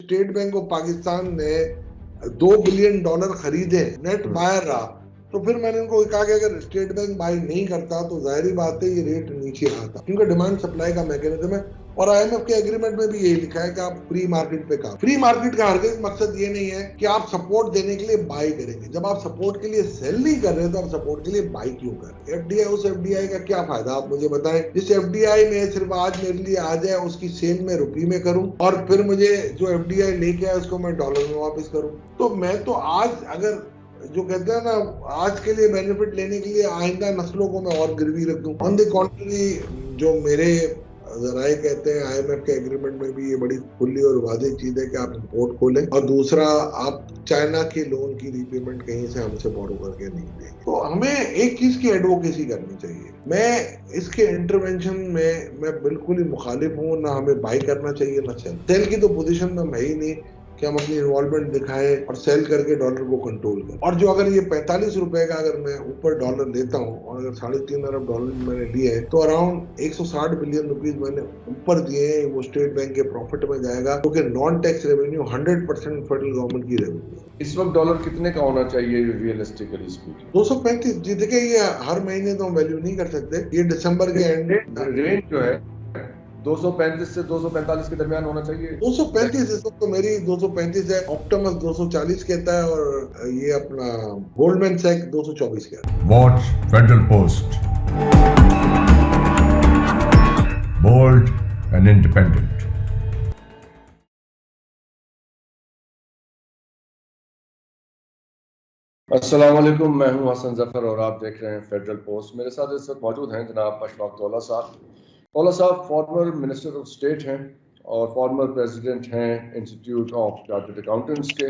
State bank of Pakistan ने $2 billion खरीदे, net buyer रहा, तो फिर मैंने उनको कहा कि अगर स्टेट बैंक बाय नहीं करता तो जाहिर बात है ये रेट नीचे आता, क्योंकि डिमांड सप्लाई का मैकेनिज्म है। और आईएमएफ के एग्रीमेंट में भी यही लिखा है कि आप फ्री मार्केट पे काम। फ्री मार्केट का हरगिज़ मकसद ये नहीं है कि आप सपोर्ट देने के लिए बाय करेंगे। जब आप सपोर्ट के लिए सेल नहीं कर रहे तो आप सपोर्ट के लिए बाय क्यों कर रहे हैं? एफडीआई, उस एफडीआई का क्या फायदा आप मुझे बताएं, जिस एफडीआई में सिर्फ आज मेरे लिए आ जाए उसकी सेल में रुपये में करूं और फिर मुझे जो एफडीआई लेके आए उसको मैं डॉलर में वापस करूं। तो मैं तो आज अगर जो कहते हैं ना, आज के लिए बेनिफिट लेने के लिए आइंदा नस्लों को मैं और गिरवी रख दूं। ऑन द कॉन्ट्री, जो मेरे जराए कहते हैं आईएमएफ के एग्रीमेंट में भी ये बड़ी खुली और वाज़ेह चीज है कि आप पोर्ट खोलें, और दूसरा आप चाइना के लोन की रीपेमेंट कहीं से हमसे बोरो करके नहीं देंगे। तो हमें एक चीज की एडवोकेसी करनी चाहिए। मैं इसके इंटरवेंशन में मैं बिल्कुल ही मुखालिफ हूँ, ना हमें बाय करना चाहिए ना सेल। सेल की तो पोजीशन में है ही नहीं कि हम अपनी इन्वॉल्वमेंट दिखाएं और सेल करके डॉलर को कंट्रोल करें। और जो अगर ये 45 रुपए का अगर मैं ऊपर डॉलर लेता हूँ और अगर $3.5 अरब मैंने लिए हैं, तो अराउंड 160 बिलियन रुपीज मैंने ऊपर दिए हैं, वो स्टेट बैंक के प्रॉफिट में जाएगा, क्योंकि non tax revenue 100% federal government की रेवेन्यू। इस वक्त डॉलर कितने का होना चाहिए रियलिस्टिकली स्पीकिंग? 235 जी। देखिए ये हर महीने तो हम वैल्यू नहीं कर सकते, ये दिसंबर के एंड रेंज जो है 235 से 245 के दरमियान होना चाहिए। 235 इस वक्त तो मेरी 235 है, ऑप्टिमस 240 कहता है और ये अपना गोल्डमैन सैक 224 कहता है। Watch Federal Post, bold and independent. अस्सलाम वालेकुम, मैं हूं हसन जफर और आप देख रहे हैं फेडरल पोस्ट। मेरे साथ इस वक्त मौजूद हैं जनाब अशफाक तौला साहब। तौला साहब फॉर्मर मिनिस्टर ऑफ स्टेट हैं और फॉर्मर प्रेसिडेंट हैं इंस्टीट्यूट ऑफ चार्टर्ड अकाउंटेंट्स के,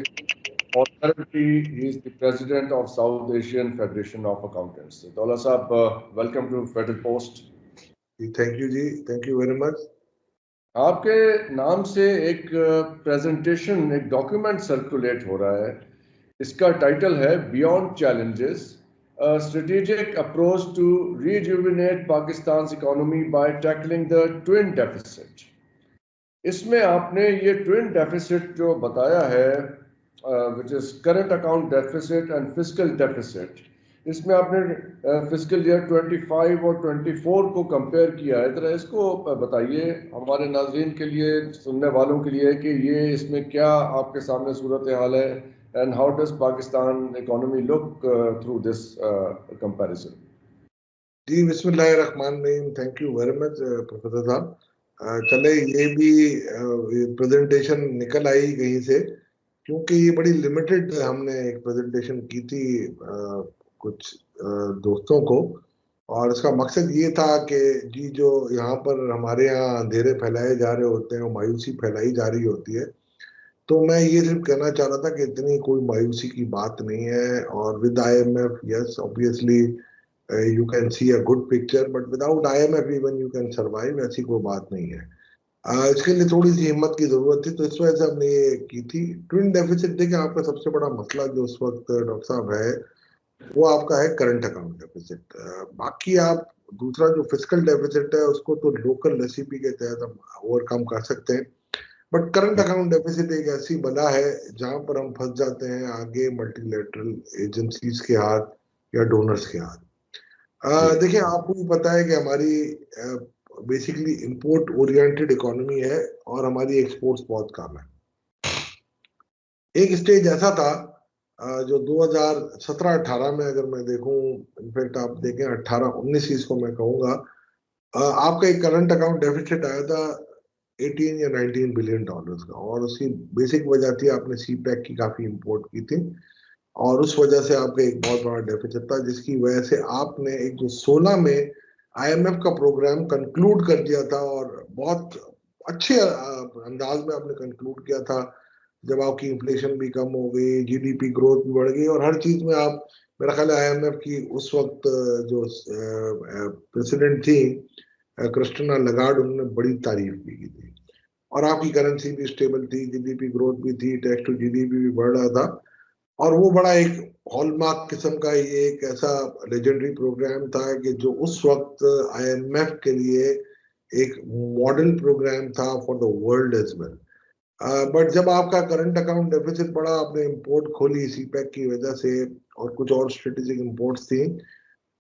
और currently he is the president of South Asian Federation of Accountants. तौला साहब, welcome to Federal Post. Thank you जी, थैंक यू वेरी मच। आपके नाम से एक प्रेजेंटेशन, एक डॉक्यूमेंट सर्कुलेट हो रहा है। इसका टाइटल है beyond challenges, strategic approach to rejuvenate Pakistan economy by tackling the twin deficit. इसमें आपने ये ट्विन डेफिसिट जो बताया है, which is current account deficit and fiscal deficit, इसमें आपने फिस्कल ईयर 25 और 24 को कंपेयर किया है। जरा इसको बताइए हमारे नाज़रीन के लिए, सुनने वालों के लिए, कि ये इसमें क्या आपके सामने सूरत हाल है and how does Pakistan economy look through this comparison? जी बिस्मिल्लाहिर्रहमानिर्रहीम, thank you very much professor साहब। चले ये भी प्रेजेंटेशन निकल आई कहीं से, क्योंकि ये बड़ी लिमिटेड हमने एक प्रेजेंटेशन की थी कुछ दोस्तों को, और इसका मकसद ये था कि जी जो यहाँ पर हमारे यहाँ अंधेरे फैलाए जा रहे होते हैं, मायूसी फैलाई जा रही होती है, तो मैं ये सिर्फ कहना चाह रहा था कि इतनी कोई मायूसी की बात नहीं है। और with IMF, yes obviously you can see a good picture, but without IMF even you can survive, ऐसी कोई बात नहीं है। इसके लिए थोड़ी सी हिम्मत की जरूरत थी, तो इस वजह से हमने ये की थी। ट्विन डेफिसिट देखिए, आपका सबसे बड़ा मसला जो उस वक्त डॉक्टर साहब है वो आपका है करंट अकाउंट डेफिसिट। बाकी आप दूसरा जो फिस्कल डेफिसिट है उसको तो लोकल एसईपी के तहत हम ओवरकम कर सकते हैं, बट करंट अकाउंट डेफिसिट एक ऐसी बला है जहां पर हम फंस जाते हैं आगे मल्टीलेटरल एजेंसीज के हाथ या डोनर्स के हाथ। देखिए आपको भी पता है कि हमारी बेसिकली इंपोर्ट ओरिएंटेड इकोनॉमी है और हमारी एक्सपोर्ट्स बहुत कम है। एक स्टेज ऐसा था जो 2017-18 में अगर मैं देखूं, इनफैक्ट आप देखें 18-19 इसको मैं कहूंगा, आपका एक करंट अकाउंट डेफिसिट आया था 18 या 19 बिलियन डॉलर्स का, और उसकी बेसिक वजह थी आपने सी पैक की काफी इंपोर्ट की थी, और उस वजह से आपका एक बहुत बड़ा डेफिसिट था, जिसकी वजह से आपने एक जो 16 में आईएमएफ का प्रोग्राम कंक्लूड कर दिया था, और बहुत अच्छे अंदाज में आपने कंक्लूड किया था, जब आपकी इन्फ्लेशन भी कम हो गई, जीडीपी ग्रोथ भी बढ़ गई, और हर चीज में आप, मेरा ख्याल है आईएमएफ की उस वक्त जो प्रेसिडेंट थी क्रिस्टिना लगार्ड, उन्होंने बड़ी तारीफ भी की थी, और आपकी करेंसी भी स्टेबल थी, जीडीपी ग्रोथ भी थी, टैक्स टू जीडीपी भी बढ़ रहा था, और वो बड़ा एक हॉलमार्क किस्म का ये एक ऐसा लेजेंडरी प्रोग्राम था कि जो उस वक्त आईएमएफ के लिए एक मॉडल प्रोग्राम था for the world as well. But जब आपका करंट अकाउंट डेफिसिट बढ़ा, आपने इंपोर्ट खोली सीपैक की वजह से और कुछ और स्ट्रेटेजिक इंपोर्ट्स थी,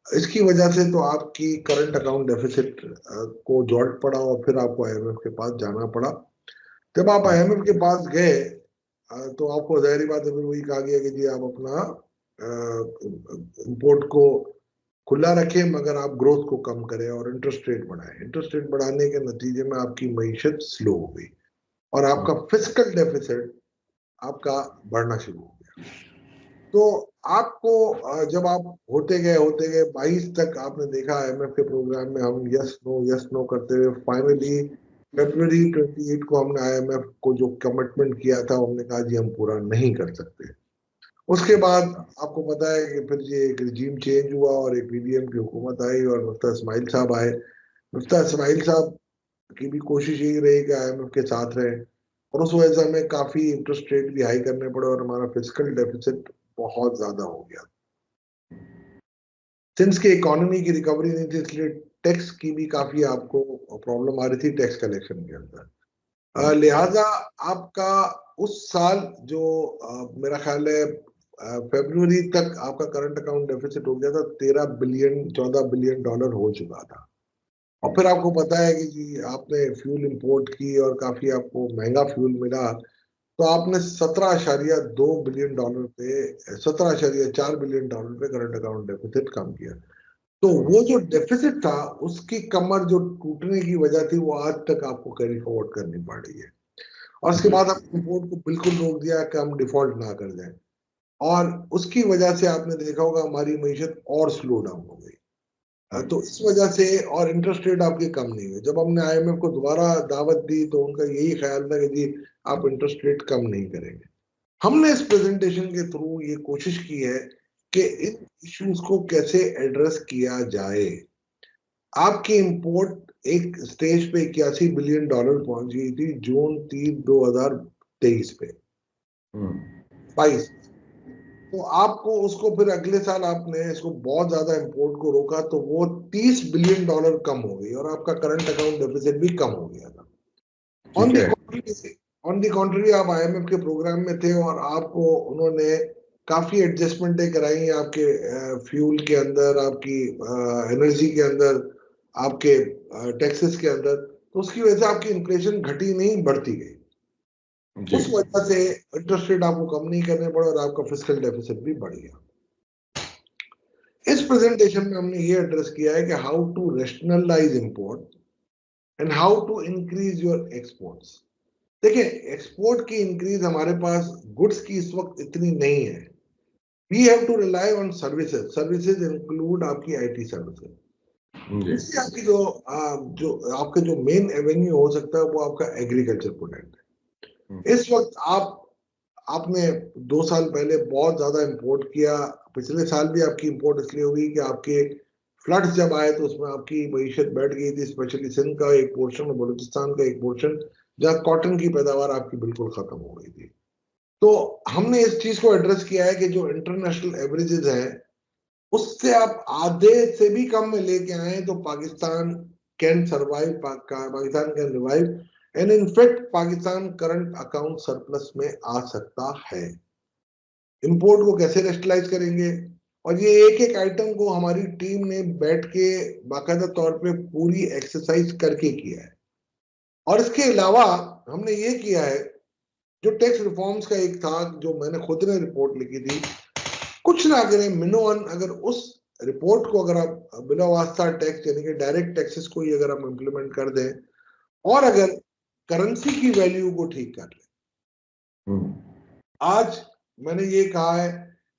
इसकी वजह से तो आपकी करंट अकाउंट डेफिसिट को जॉल्ट पड़ा और फिर आपको आईएमएफ के पास जाना पड़ा। जब आप आईएमएफ के पास गए तो आपको जाहिर बात है फिर वही कहा गया कि जी आप अपना इंपोर्ट को खुला रखें मगर आप ग्रोथ को कम करें और इंटरेस्ट रेट बढ़ाएं। इंटरेस्ट रेट बढ़ाने के नतीजे में आपकी मईशत स्लो हो गई और आपका फिस्कल डेफिसिट आपका बढ़ना शुरू हो गया। तो आपको जब आप होते गए 22 तक आपने देखा आईएमएफ के प्रोग्राम में हम यस नो करते हुए फाइनली फरवरी 28 को हमने आईएमएफ को जो कमिटमेंट किया था हमने कहा जी हम पूरा नहीं कर सकते। उसके बाद आपको पता है कि फिर ये एक रिजीम चेंज हुआ और एक पीडीएम की हुकूमत आई और मुफ्ता इस्माइल साहब आए। मुफ्ता इस्माइल साहब की भी कोशिश यही रही कि आईएमएफ के साथ रहे और उस वजह से हमें काफी इंटरेस्ट रेट भी हाई करने पड़े और हमारा फिस्कल डेफिसिट बहुत ज्यादा हो गया। सिंस की इकोनॉमी की रिकवरी नहीं थी इसलिए टैक्स की भी काफी आपको प्रॉब्लम आ रही थी टैक्स कलेक्शन के अंदर। लिहाजा आपका उस साल जो मेरा ख्याल है फरवरी तक आपका करंट अकाउंट डेफिसिट हो गया था 14 बिलियन डॉलर हो चुका था। और फिर आपको पता है कि जी आपने फ्यूल इंपोर्ट की और काफी आपको महंगा फ्यूल मिला तो आपने 17.2 बिलियन डॉलर पे 17.4 बिलियन डॉलर पे करंट अकाउंट डेफिसिट कम किया। तो वो जो डेफिसिट था उसकी कमर जो टूटने की वजह थी वो आज तक आपको कैरी फॉरवर्ड करनी पड़ रही है। और उसके बाद आप इंपोर्ट को बिल्कुल रोक दिया कि हम डिफॉल्ट ना कर जाए और उसकी वजह से आपने देखा होगा हमारी मईशत और स्लो डाउन हो गई। तो इस वजह से और इंटरेस्ट रेट आपके कम नहीं हुए। जब हमने आईएमएफ को दोबारा दावत दी तो उनका यही ख्याल था कि जी आप इंटरेस्ट रेट कम नहीं करेंगे। हमने इस प्रेजेंटेशन के थ्रू ये कोशिश की है कि इन इश्यूज को कैसे एड्रेस किया जाए। आपकी इंपोर्ट एक स्टेज पे 81 बिलियन डॉलर पहुंच गई थी जून 3, 2023 पे 22। तो आपको उसको फिर अगले साल आपने इसको बहुत ज्यादा इंपोर्ट को रोका तो वो 30 बिलियन डॉलर कम हो गई और आपका करंट अकाउंट डेफिसिट भी कम हो गया था। ऑन दी कॉन्ट्री आप आईएमएफ के प्रोग्राम में थे और आपको उन्होंने काफी एडजस्टमेंटें कराई आपके फ्यूल के अंदर, आपकी एनर्जी के अंदर, आपके टैक्सेस के अंदर। तो उसकी वजह से आपकी इन्फ्लेशन घटी नहीं बढ़ती गई। उस वजह से इंटरेस्ट रेट आपको कम नहीं करने पड़े और आपका फिस्कल डेफिसिट भी बढ़ गया। इस प्रेजेंटेशन में हमने ये एड्रेस किया है कि how to rationalise import and how to increase your exports. देखिए एक्सपोर्ट की इंक्रीज हमारे पास गुड्स की इस वक्त इतनी नहीं है। We have to rely on services. Services include आपकी आईटी सर्विसेज। इससे आपकी जो आपका जो मेन एवेन्यू हो सकता है वो आपका एग्रीकल्चर प्रोडक्ट है। इस वक्त आपने 2 साल पहले बहुत ज्यादा इंपोर्ट किया। पिछले साल भी आपकी इंपोर्ट इसलिए हुई कि आपके फ्लड्स जब आए तो उसमें आपकी मईशत बैठ गई थी, स्पेशली सिंध का एक पोर्शन और बलूचिस्तान का एक पोर्शन जहाँ कॉटन की पैदावार आपकी बिल्कुल खत्म हो गई थी। तो हमने इस चीज को एड्रेस किया है कि जो इंटरनेशनल एवरेजेस हैं उससे आप आधे से भी कम में लेके आए तो Pakistan can survive, Pakistan can revive and in fact Pakistan current account surplus में आ सकता है। इंपोर्ट को कैसे रेस्टलाइज करेंगे और ये एक एक आइटम को हमारी टीम ने बैठ के बाकायदा तौर पे पूरी एक्सरसाइज करके किया है। और इसके अलावा हमने ये किया है जो टैक्स रिफॉर्म्स का एक था जो मैंने खुद ने रिपोर्ट लिखी थी, कुछ ना करें मिनिमम अगर उस रिपोर्ट को अगर आप बिला वास्ता टैक्स यानी कि डायरेक्ट टैक्सेस को ही अगर हम इम्प्लीमेंट कर दें और अगर करेंसी की वैल्यू को ठीक कर ले। आज मैंने ये कहा है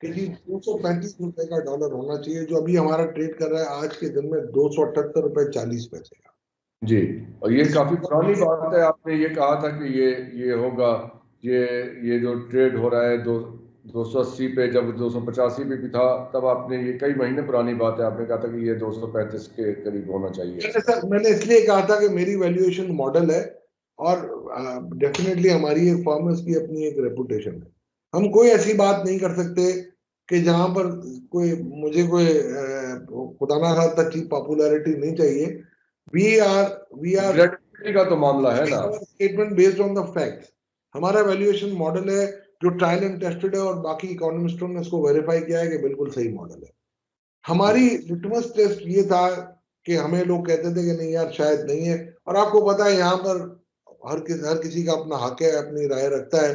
कि जी 235 रुपए का डॉलर होना चाहिए जो अभी हमारा ट्रेड कर रहा है आज के दिन में 278 रुपए 40 पैसे का। जी, और ये काफी पुरानी बात है। आपने ये कहा था कि ये होगा, ये जो ट्रेड हो रहा है 280 पे, जब 285 पे भी था तब आपने, ये कई महीने पुरानी बात है, आपने कहा था कि ये 235 के करीब होना चाहिए। सर मैंने इसलिए कहा था कि मेरी वैल्यूएशन मॉडल है और डेफिनेटली हमारी एक फर्म है, उसकी अपनी एक रेपुटेशन है। हम कोई ऐसी बात नहीं कर सकते कि जहां पर मुझे कोई खुदा ना खास्ता की पॉपुलैरिटी नहीं चाहिए। वी आर का तो मामला है ना, statement based on the facts. हमारा वैल्यूएशन मॉडल है जो ट्रायल एंड टेस्टेड है और बाकी इकोनॉमिस्टों ने इसको वेरीफाई किया है कि बिल्कुल सही मॉडल है। हमारी लिटमस टेस्ट ये था कि हमें लोग कहते थे कि नहीं यार शायद नहीं है, और आपको पता है यहाँ पर हर किसी का अपना हक है, अपनी राय रखता है।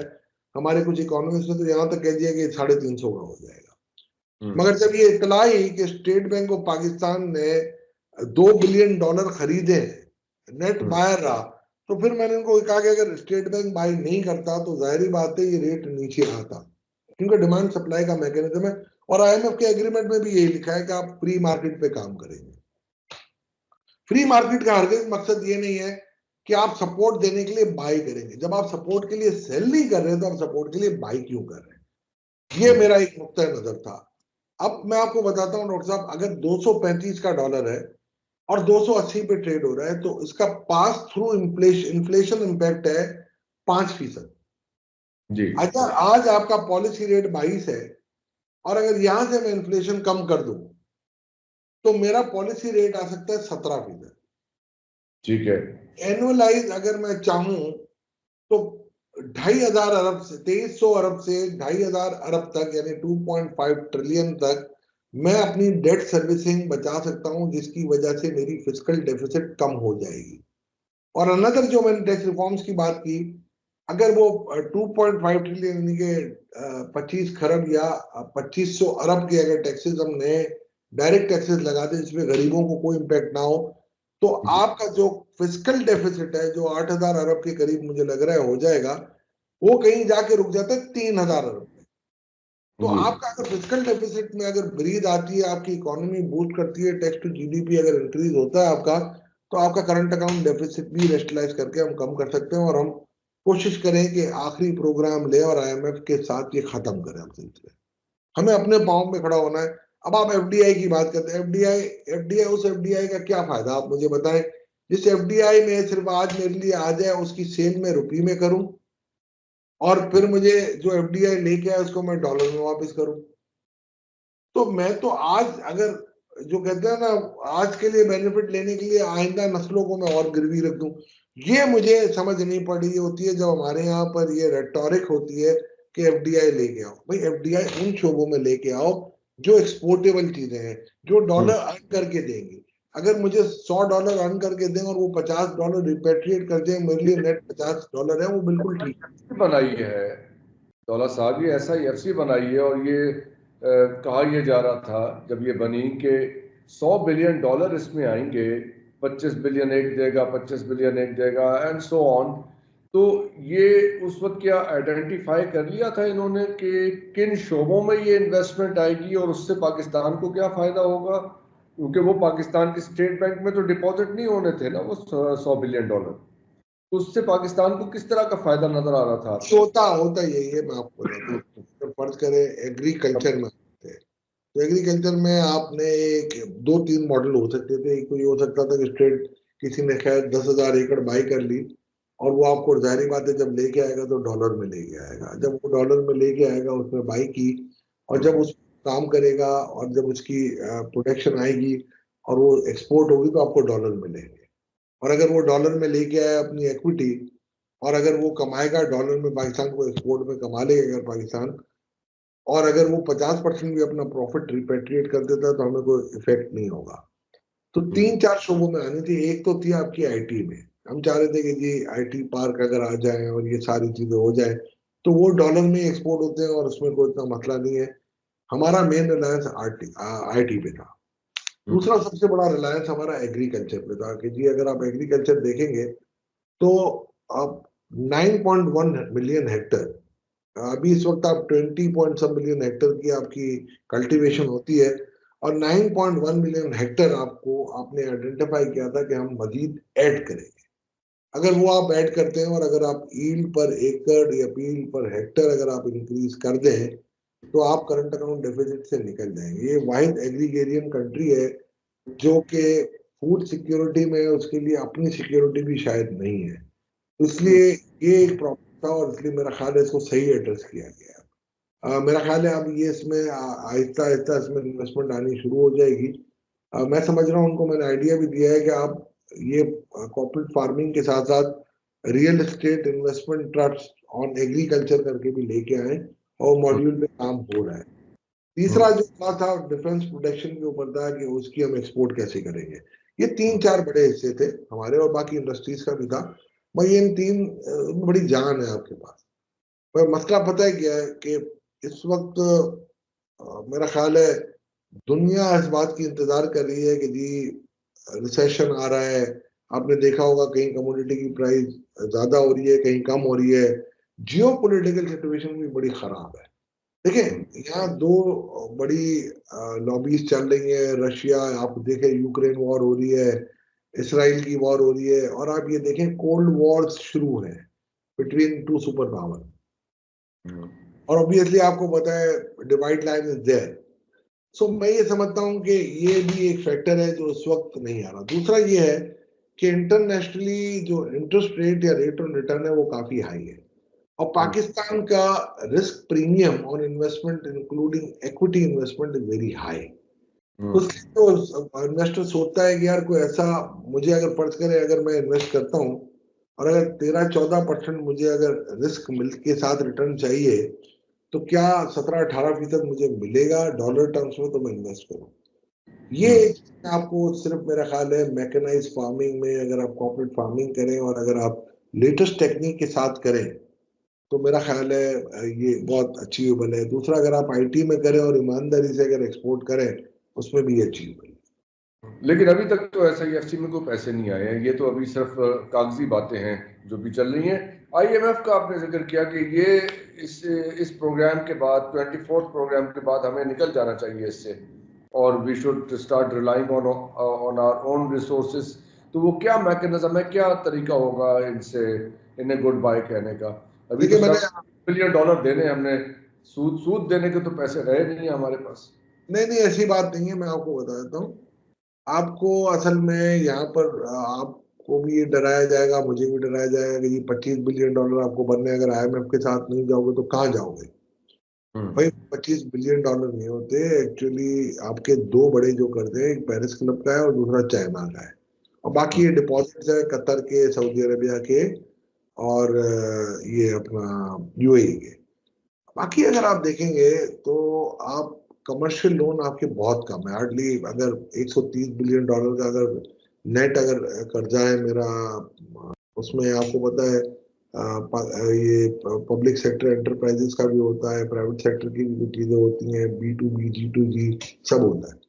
हमारे कुछ इकोनॉमिस्ट ने तो यहाँ तक कह दिया कि 350 का हो जाएगा। मगर जब ये इतला आई कि स्टेट बैंक ऑफ पाकिस्तान ने $2 बिलियन खरीदे, नेट बायर रहा, तो फिर मैंने उनको कहा कि अगर स्टेट बैंक बाय नहीं करता तो जाहिर बात है ये रेट नीचे आता, क्योंकि डिमांड सप्लाई का मैकेनिज्म है। और आईएमएफ के एग्रीमेंट में भी यही लिखा है कि आप फ्री मार्केट पे काम करेंगे। फ्री मार्केट का हरगिज मकसद ये नहीं है कि आप सपोर्ट देने के लिए बाय करेंगे। जब आप सपोर्ट के लिए सेल नहीं कर रहे तो आप सपोर्ट के लिए बाय क्यों कर रहे हैं? ये मेरा एक नुक्ता नजर था। अब मैं आपको बताता हूँ डॉक्टर साहब, अगर 235 का डॉलर है और 280 पे ट्रेड हो रहा है तो इसका पास थ्रू इन्फ्लेशन इंपैक्ट है 5%। जी। अच्छा, आज आपका पॉलिसी रेट 22 है और अगर यहां से मैं इन्फ्लेशन कम कर दूं तो मेरा पॉलिसी रेट आ सकता है 17%। ठीक है। एनुअलाइज अगर मैं चाहूं तो 2,500 अरब से 2,300 अरब से 2,500 अरब तक, यानी 2.5 ट्रिलियन तक मैं अपनी डेट सर्विसिंग बचा सकता हूं, जिसकी वजह से मेरी फिस्कल डेफिसिट कम हो जाएगी। और अनदर जो मैंने टैक्स रिफॉर्म्स की बात की, अगर वो 2.5 ट्रिलियन यानी कि 25 खरब या 2,500 अरब के अगर टैक्सेस हमने डायरेक्ट टैक्सेस लगा दे जिसमें गरीबों को कोई इम्पैक्ट ना हो, तो आपका जो फिस्कल डेफिसिट है जो 8,000 अरब के करीब मुझे लग रहा है हो जाएगा, वो कहीं जाके रुक जाता है 3,000 अरब में। तो आपका अगर फिस्कल डेफिसिट में अगर ब्रीद आती है, आपकी इकोनॉमी बूस्ट करती है, टैक्स टू जीडीपी अगर इंक्रीज होता है आपका, तो आपका करंट अकाउंट डेफिसिट भी रेस्टलाइज करके हम कम कर सकते हैं। और हम कोशिश करें कि आखिरी प्रोग्राम ले और आईएमएफ के साथ ये खत्म करें हम सिलसिले। हमें अपने पांव में खड़ा होना है। अब आप एफडीआई की बात करते हैं, एफडीआई उस एफडीआई का क्या फायदा आप मुझे बताएं, जिस एफडीआई में सिर्फ आज मेरे लिए आ जाए उसकी सेल में रुपये में करूं और फिर मुझे जो एफडीआई लेके आए उसको मैं डॉलर में वापस करूं। तो मैं तो आज अगर जो कहते हैं ना, आज के लिए बेनिफिट लेने के लिए आइंदा नस्लों को मैं और गिरवी रख दूं, ये मुझे समझ नहीं पड़ रही होती है जब हमारे यहाँ पर ये रेटोरिक होती है कि एफडीआई लेके आओ। भाई एफडीआई उन शोबों में लेके आओ जो एक्सपोर्टेबल चीजें हैं, जो डॉलर अर्न करके देंगे। अगर मुझे $100 अर्न करके दें और वो $50 रिपेट्रिएट कर दें, मेरे लिए नेट $50 है, वो बिल्कुल ठीक है। बनाई है दौला साहब, ये SIFC बनाई है और ये कहा यह जा रहा था जब ये बनी कि $100 बिलियन इसमें आएंगे, 25 बिलियन एक देगा, 25 बिलियन एक देगा एंड सो ऑन। तो ये उस वक्त क्या आइडेंटिफाई कर लिया था इन्होंने कि किन शोबों में ये इन्वेस्टमेंट आएगी और उससे पाकिस्तान को क्या फायदा होगा? क्योंकि वो पाकिस्तान के स्टेट बैंक में तो डिपॉजिट नहीं होने थे ना वो $100 बिलियन, उससे पाकिस्तान को किस तरह का फायदा नजर आ रहा था? होता यही है, मैं आपको बताता हूँ। फर्ज करें एग्रीकल्चर में, तो एग्रीकल्चर में आपने एक 2-3 मॉडल हो सकते थे। एक तो ये हो सकता था कि स्टेट किसी ने खैर 10,000 एकड़ बाई कर ली और वो आपको जाहिर बात है जब लेके आएगा तो डॉलर में लेके आएगा। जब वो डॉलर में लेके आएगा उसमें बाई की और जब उस काम करेगा और जब उसकी प्रोडक्शन आएगी और वो एक्सपोर्ट होगी तो आपको डॉलर मिलेंगे। और अगर वो डॉलर में लेके आया अपनी इक्विटी और अगर वो कमाएगा डॉलर में, पाकिस्तान को एक्सपोर्ट में कमा लेगा अगर पाकिस्तान, और अगर वो 50% भी अपना प्रॉफिट रिपेट्रिएट कर देता है तो हमें कोई इफेक्ट नहीं होगा। तो 3-4 शोबों में आनी थी। एक तो थी आपकी आईटी में, हम चाह रहे थे कि जी आईटी पार्क अगर आ जाए और ये सारी चीजें हो जाए तो वो डॉलर में एक्सपोर्ट होते हैं और उसमें कोई इतना मसला नहीं है। हमारा मेन रिलायंस आईटी पे था। दूसरा सबसे बड़ा रिलायंस हमारा एग्रीकल्चर पे था कि जी अगर आप एग्रीकल्चर देखेंगे तो अब 9.1 मिलियन हेक्टर, अभी इस वक्त आप 20 पॉइंट सब मिलियन हेक्टर की आपकी कल्टीवेशन होती है और 9.1 मिलियन हेक्टर आपको आपने आइडेंटिफाई किया था कि हम मजीद ऐड करेंगे। अगर वो आप ऐड करते हैं और अगर आप ईल्ड पर एकड़ या ईल्ड पर हेक्टर अगर आप इंक्रीज कर दें तो आप करंट अकाउंट डेफिसिट से निकल जाएंगे। ये वाहिद एग्रीगेरियन कंट्री है जो कि फूड सिक्योरिटी में उसके लिए अपनी सिक्योरिटी भी शायद नहीं है, इसलिए ये एक प्रॉब्लम था और इसलिए मेरा ख्याल है इसको सही एड्रेस किया गया। मेरा ख्याल है अब ये इसमें आहिस्ता आहिस्ता इसमें इन्वेस्टमेंट आनी शुरू हो जाएगी। मैं समझ रहा हूँ उनको मैंने आइडिया भी दिया है कि आप ये कॉर्पोरेट फार्मिंग के साथ साथ real estate investment trust on agriculture करके भी लेके आए और मॉड्यूल पे काम हो रहा है। तीसरा जो था डिफेंस प्रोडक्शन के ऊपर था कि उसकी हम एक्सपोर्ट कैसे करेंगे। ये 3-4 बड़े हिस्से थे हमारे, और बाकी इंडस्ट्रीज का भी था। भाई इन 3 बड़ी जान है आपके पास। पर मसला पता है क्या है कि इस वक्त मेरा ख्याल है दुनिया इस बात की इंतजार कर रही है कि जी रिसेशन आ रहा है। आपने देखा होगा कहीं कमोडिटी की प्राइस ज्यादा हो रही है, कहीं कम हो रही है। जियो पोलिटिकल सिचुएशन भी बड़ी खराब है। देखिए यहाँ 2 बड़ी लॉबीज चल रही है। रशिया, आप देखें यूक्रेन वॉर हो रही है, इसराइल की वॉर हो रही है, और आप ये देखें कोल्ड वॉर्स शुरू है बिटवीन 2 सुपर पावर। और ऑब्वियसली आपको पता है डिवाइड लाइन इज देयर। सो मैं ये समझता हूँ कि ये भी एक फैक्टर है जो इस वक्त नहीं आ रहा। दूसरा ये है कि इंटरनेशनली जो इंटरेस्ट रेट या रेट ऑन रिटर्न है वो काफी हाई है, और पाकिस्तान का risk premium on investment including equity investment is very high. तो इन्वेस्टर सोचता है कि यार कोई ऐसा, मुझे अगर फर्ज करें अगर मैं इन्वेस्ट करता हूँ और अगर 13-14% मुझे अगर रिस्क मिल के साथ रिटर्न चाहिए, तो क्या 17-18% मुझे मिलेगा डॉलर टर्म्स में, तो मैं इन्वेस्ट करूँ। ये आपको सिर्फ मेरा ख्याल है मैकेनाइज फार्मिंग में अगर आप कॉर्पोरेट फार्मिंग करें और अगर आप लेटेस्ट टेक्निक के साथ करें तो मेरा ख्याल है ये बहुत अचीवेबल है। दूसरा अगर आप आईटी में करें और ईमानदारी से अगर एक्सपोर्ट करें उसमें भी अचीवेबल है। लेकिन अभी तक तो SIFC में कोई पैसे नहीं आए हैं। ये तो अभी सिर्फ कागजी बातें हैं जो भी चल रही हैं। IMF का आपने जिक्र किया कि ये इस प्रोग्राम के बाद 24th प्रोग्राम के बाद हमें निकल जाना चाहिए इससे, और we should start relying on our own resources. तो वो क्या मैकेनिज्म है, क्या तरीका होगा इनसे इन्हें गुड बाय कहने का? अभी तो $7 बिलियन देने हमने, सूद देने के तो पैसे रहे नहीं हमारे पास। नहीं, ऐसी बात नहीं है। मैं आपको बता देता हूँ। आपको असल में यहाँ पर आपको भी ये डराया जाएगा, मुझे भी डराया जाएगा कि ये $25 बिलियन आपको बनने, अगर IMF के साथ नहीं जाओगे तो कहाँ जाओगे? भाई $25 बिलियन नहीं होते एक्चुअली। आपके 2 बड़े जो करते हैं, एक पेरिस क्लब का है और दूसरा चाइना का है, और बाकी ये डिपॉजिट्स है कतर के, सऊदी अरेबिया के, और ये अपना UAE के। बाकी अगर आप देखेंगे तो आप कमर्शियल लोन आपके बहुत कम है, हार्डली। अगर $130 बिलियन का अगर नेट अगर कर्जा है मेरा, उसमें आपको पता है ये पब्लिक सेक्टर एंटरप्राइजेस का भी होता है, प्राइवेट सेक्टर की भी चीजें होती हैं, B2B G2G सब होता है।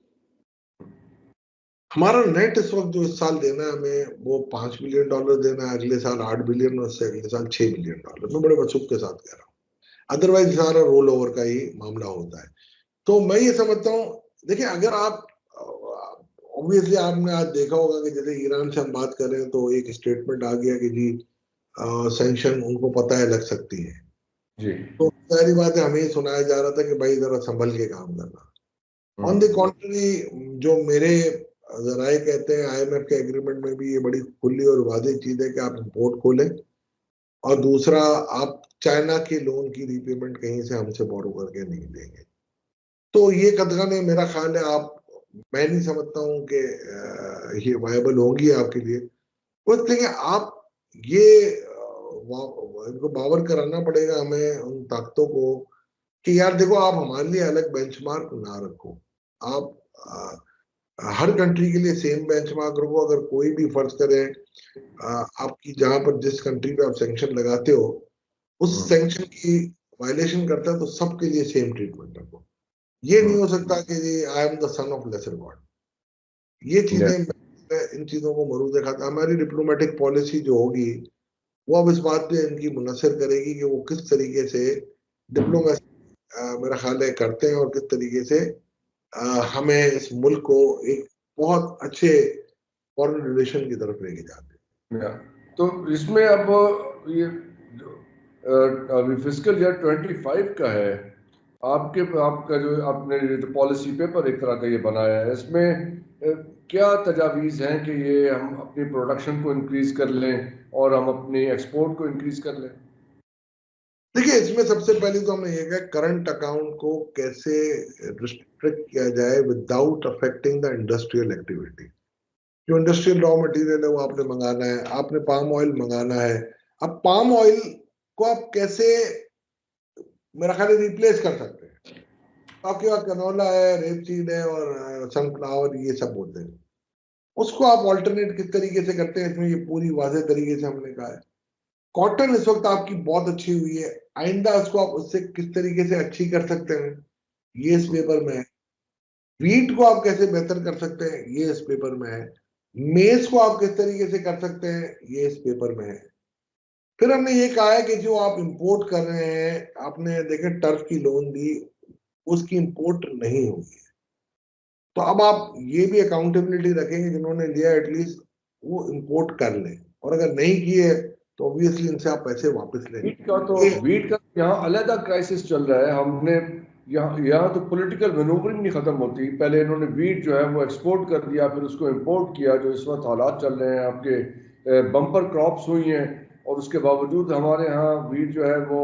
हमारा नेट इस वक्त जो इस साल देना है हमें वो $5 बिलियन देना है, अगले साल $8 बिलियन, और उससे अगले साल $6 बिलियन। मैं बड़े बचूक के साथ कह रहा हूँ, अदरवाइज सारा रोल ओवर का ही मामला होता है। तो मैं ये समझता हूँ, देखिए अगर आप ऑब्वियसली आपने आज देखा होगा कि जैसे ईरान से हम बात कर रहे हैं तो एक स्टेटमेंट आ गया कि जी सैंक्शन उनको पता है लग सकती है जी। तो सारी बात है, हमें सुनाया जा रहा था कि भाई जरा संभल के काम करना। ऑन द कॉन्ट्री जो मेरे जराए कहते हैं, IMF के एग्रीमेंट में भी ये बड़ी खुली और वादे चीज है कि आप इंपोर्ट खोलें, और दूसरा आप चाइना के लोन की रीपेमेंट कहीं से हमसे बोरो करके नहीं देंगे। तो ये कदगने मेरा ख्याल है आप, मैं नहीं समझता हूँ कि ये वायबल होंगी आपके लिए। बस लेकिन आप ये इनको बावर कराना पड़ेगा हमें उन ताकतों को कि यार देखो आप हमारे लिए अलग बेंचमार्क ना रखो। आप हर कंट्री के लिए सेम बेंचमार्क रखो। अगर कोई भी फर्ज करे आपकी जहां पर जिस कंट्री पे आप सैंक्शन लगाते हो उस सैंक्शन की वायलेशन करता है तो सबके लिए सेम ट्रीटमेंट रखो। ये नहीं हो सकता कि I am the son of lesser god. ये चीजें इन चीजों को मरूज खाता। हमारी डिप्लोमेटिक पॉलिसी जो होगी वो अब इस बात पे इनकी मुनसर करेगी कि वो किस तरीके से डिप्लोमेसी मेरा ख्याल है करते हैं और किस तरीके से हमें इस मुल्क को एक बहुत अच्छे फॉरेन रिलेशन की तरफ लेके जाते हैं। तो इसमें अब ये अभी फिस्कल ईयर 25 का है, आपका जो आपने पॉलिसी पेपर एक तरह का ये बनाया है, इसमें क्या तजावीज़ हैं कि ये हम अपनी प्रोडक्शन को इंक्रीज कर लें और हम अपनी एक्सपोर्ट को इंक्रीज कर लें? देखिए इसमें सबसे पहले तो हमने ये कहा करंट अकाउंट को कैसे रिस्ट्रिक्ट किया जाए without affecting the industrial activity. जो इंडस्ट्रियल रॉ मटेरियल है वो आपने मंगाना है, आपने पाम ऑयल मंगाना है। अब पाम ऑयल को आप कैसे मेरा ख्याल है रिप्लेस कर सकते हैं। आपके पास कनोला है, रेपसीड है और सनफ्लावर, ये सब बोलते हैं, उसको आप ऑल्टरनेट किस तरीके से करते हैं, इसमें ये पूरी वाज़ेह तरीके से हमने कहा है। कॉटन इस वक्त आपकी बहुत अच्छी हुई है, आइंदा उसको आप उससे किस तरीके से अच्छी कर सकते हैं, ये इस पेपर में है। वीट को आप कैसे बेहतर कर सकते हैं, ये इस पेपर में है। मेज को आप किस तरीके से कर सकते हैं, ये इस पेपर में है। फिर हमने ये कहा है कि जो आप इंपोर्ट कर रहे हैं, आपने देखे टर्फ की लोन दी, उसकी इंपोर्ट नहीं होगी, तो अब आप ये भी अकाउंटेबिलिटी रखेंगे, जिन्होंने लिया एटलीस्ट वो इंपोर्ट कर लें, और अगर नहीं किए तो ऑब्वियसली इनसे आप पैसे वापस लें। वीट का यहाँ अलग क्राइसिस चल रहा है। हमने यहाँ तो पॉलिटिकल मैनूवरिंग नहीं खत्म होती। पहले इन्होंने वीट जो है वो एक्सपोर्ट कर दिया, फिर उसको इंपोर्ट किया, जो इस वक्त हालात चल रहे हैं, आपके बम्पर क्रॉप्स हुई हैं, और उसके बावजूद हमारे यहाँ वीट जो है वो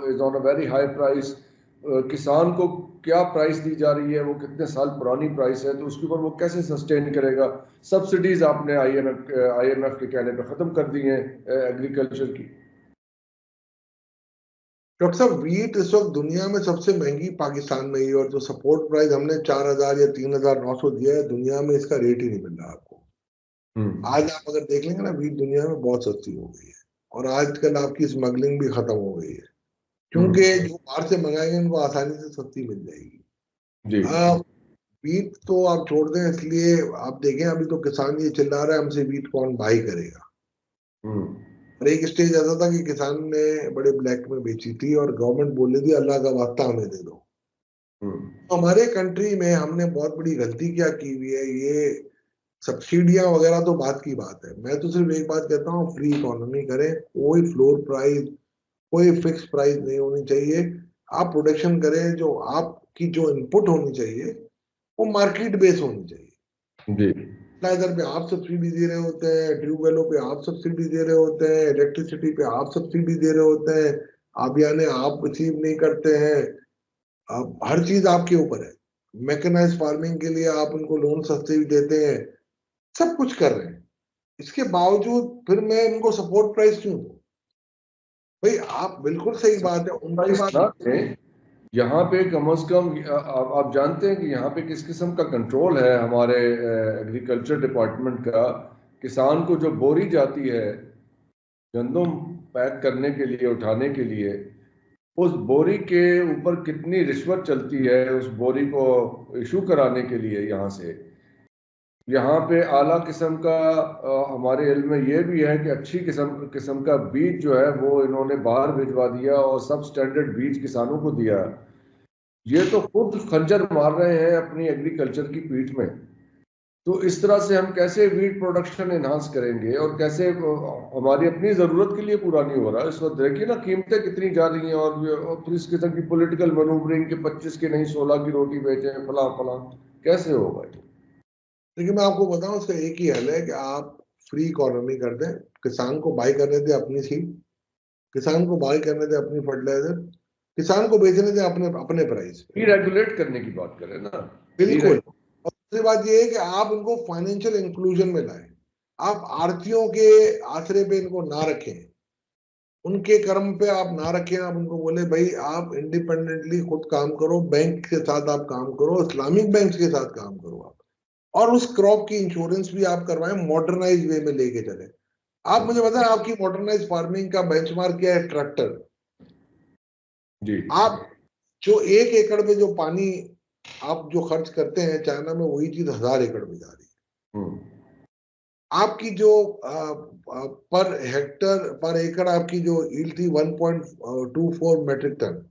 is on a very high price. किसान को क्या प्राइस दी जा रही है, वो कितने साल पुरानी प्राइस है, तो उसके ऊपर वो कैसे सस्टेन करेगा। सब्सिडीज आपने IMF के कहने पे खत्म कर दी हैं एग्रीकल्चर की। डॉक्टर साहब, वीट इस वक्त दुनिया में सबसे महंगी पाकिस्तान में ही, और जो सपोर्ट प्राइस हमने 4000 या 3900 दिया है, दुनिया में इसका रेट ही नहीं मिल रहा आपको। आज आप अगर देख लेंगे ना, वीट दुनिया में बहुत सस्ती हो गई है, और आजकल आपकी स्मगलिंग भी खत्म हो गई है, क्योंकि जो बाहर से मंगाएंगे उनको आसानी से सस्ती मिल जाएगी। वीट तो आप छोड़ दें, इसलिए आप देखें अभी तो किसान ये चिल्ला रहा है हमसे वीट कौन बाई करेगा। और एक स्टेज ऐसा था कि किसान ने बड़े ब्लैक में बेची थी, और गवर्नमेंट बोल रही थी अल्लाह का वास्ता हमें दे दो। तो हमारे कंट्री में हमने बहुत बड़ी गलती क्या की हुई है, ये सब्सिडियां वगैरह तो बात की बात है। मैं तो सिर्फ एक बात कहता हूँ, फ्री इकोनॉमी करें, कोई फ्लोर प्राइस, कोई फिक्स प्राइस नहीं होनी चाहिए। आप प्रोडक्शन करें, जो आपकी जो इनपुट होनी चाहिए वो मार्केट बेस होनी चाहिए। इधर पे आप सब्सिडी दे रहे होते हैं, ट्यूबवेलों पे आप सब्सिडी दे रहे होते हैं, इलेक्ट्रिसिटी पे आप सब्सिडी दे रहे होते हैं, आप यानी आप रिसीव नहीं करते हैं, अब हर चीज आपके ऊपर है। मैकेनाइज फार्मिंग के लिए आप उनको लोन सस्ते भी देते हैं, सब कुछ कर रहे हैं, इसके बावजूद फिर मैं इनको सपोर्ट प्राइस क्यों दूं? भाई आप बिल्कुल सही बात है, उनकी बात यहाँ पे कम से कम आप जानते हैं कि यहाँ पे किस किस्म का कंट्रोल है हमारे एग्रीकल्चर डिपार्टमेंट का। किसान को जो बोरी जाती है गंदम पैक करने के लिए, उठाने के लिए, उस बोरी के ऊपर कितनी रिश्वत चलती है उस बोरी को इशू कराने के लिए। यहाँ पे आला किस्म का हमारे इल्म में ये भी है कि अच्छी किस्म का बीज जो है वो इन्होंने बाहर भिजवा दिया और सब स्टैंडर्ड बीज किसानों को दिया। ये तो खुद खंजर मार रहे हैं अपनी एग्रीकल्चर की पीठ में। तो इस तरह से हम कैसे वीट प्रोडक्शन एनहांस करेंगे, और कैसे हमारी अपनी जरूरत के लिए पूरा नहीं हो रहा। इस वक्त देखिए ना किमतें कितनी जा रही हैं, और फिर इस किस्म की पॉलिटिकल मैनूवरिंग के 25 की नहीं 16 की रोटी बेचे, फला कैसे होगा। देखिए मैं आपको बताऊं, उसका एक ही हल है कि आप फ्री इकोनॉमी कर दें, किसान को बाई करने दें अपनी सीड, किसान को बाई करने दें अपनी फर्टिलाइजर, किसान को बेचने दें अपने प्राइस पे। रेगुलेट करने की बात करें ना, बिल्कुल। और दूसरी बात ये है कि आप उनको फाइनेंशियल इंक्लूजन में लाएं, आप आड़तियों के आसरे पे इनको ना रखें, उनके कर्म पे आप ना रखें। आप उनको बोले भाई आप इंडिपेंडेंटली खुद काम करो, बैंक के साथ आप काम करो, इस्लामिक बैंक के साथ काम करो आप, और उस क्रॉप की इंश्योरेंस भी आप करवाएं, मॉडर्नाइज वे में लेके चले। आप मुझे बताएं आपकी मॉडर्नाइज फार्मिंग का बेंचमार्क क्या है? ट्रैक्टर जी। आप जो 1 एकड़ में जो पानी आप जो खर्च करते हैं, चाइना में वही चीज 1000 एकड़ में जा रही है। आपकी जो पर हेक्टर पर एकड़ आपकी जो यील्ड थी 1.24 मेट्रिक टन,